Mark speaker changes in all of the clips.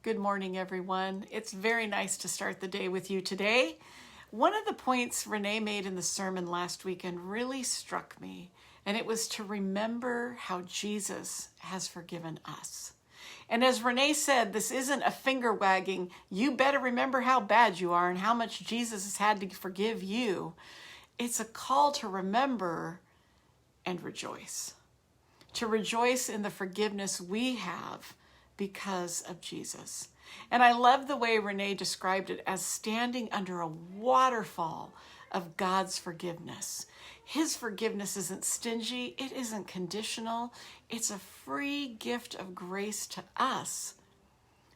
Speaker 1: Good morning, everyone. It's very nice to start the day with you today. One of the points Renee made in the sermon last weekend really struck me, and it was to remember how Jesus has forgiven us. And as Renee said, this isn't a finger wagging, you better remember how bad you are and how much Jesus has had to forgive you. It's a call to remember and rejoice. To rejoice in the forgiveness we have because of Jesus. And I love the way Renee described it as standing under a waterfall of God's forgiveness. His forgiveness isn't stingy, it isn't conditional, it's a free gift of grace to us.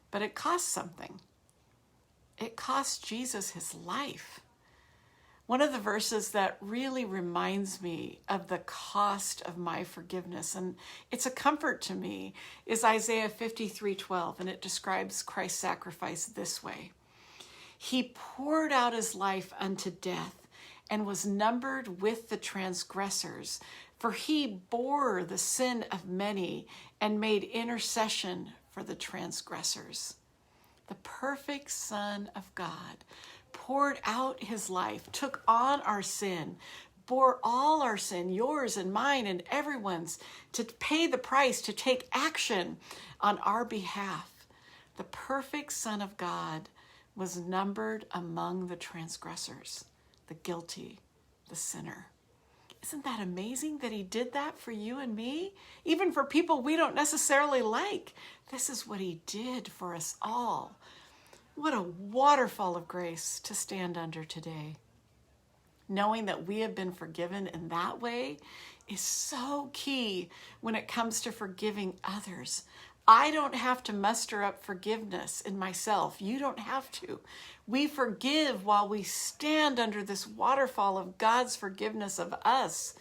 Speaker 1: But it costs something. It cost Jesus his life. One of the verses that really reminds me of the cost of my forgiveness, and it's a comfort to me, is Isaiah 53:12, and it describes Christ's sacrifice this way. He poured out his life unto death and was numbered with the transgressors, for he bore the sin of many and made intercession for the transgressors. The perfect Son of God poured out his life, took on our sin, bore all our sin, yours and mine and everyone's, to pay the price, to take action on our behalf. The perfect Son of God was numbered among the transgressors, the guilty, the sinner. Isn't that amazing that he did that for you and me? Even for people we don't necessarily like. This is what he did for us all. What a waterfall of grace to stand under today. Knowing that we have been forgiven in that way is so key when it comes to forgiving others. I don't have to muster up forgiveness in myself. You don't have to. We forgive while we stand under this waterfall of God's forgiveness of us.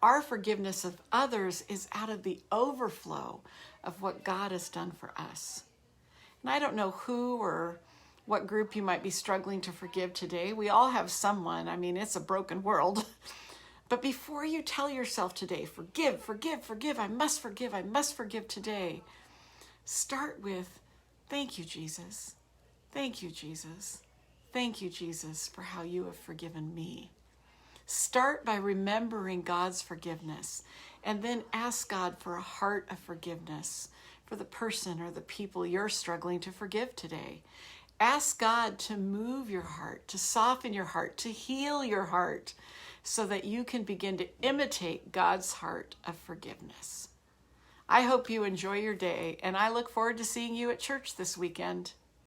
Speaker 1: Our forgiveness of others is out of the overflow of what God has done for us. And I don't know who or what group you might be struggling to forgive today. We all have someone. I mean, it's a broken world. But before you tell yourself today, forgive, I must forgive today, start with, thank you, Jesus. Thank you, Jesus. Thank you, Jesus, for how you have forgiven me. Start by remembering God's forgiveness, and then ask God for a heart of forgiveness for the person or the people you're struggling to forgive today. Ask God to move your heart, to soften your heart, to heal your heart, so that you can begin to imitate God's heart of forgiveness. I hope you enjoy your day, and I look forward to seeing you at church this weekend.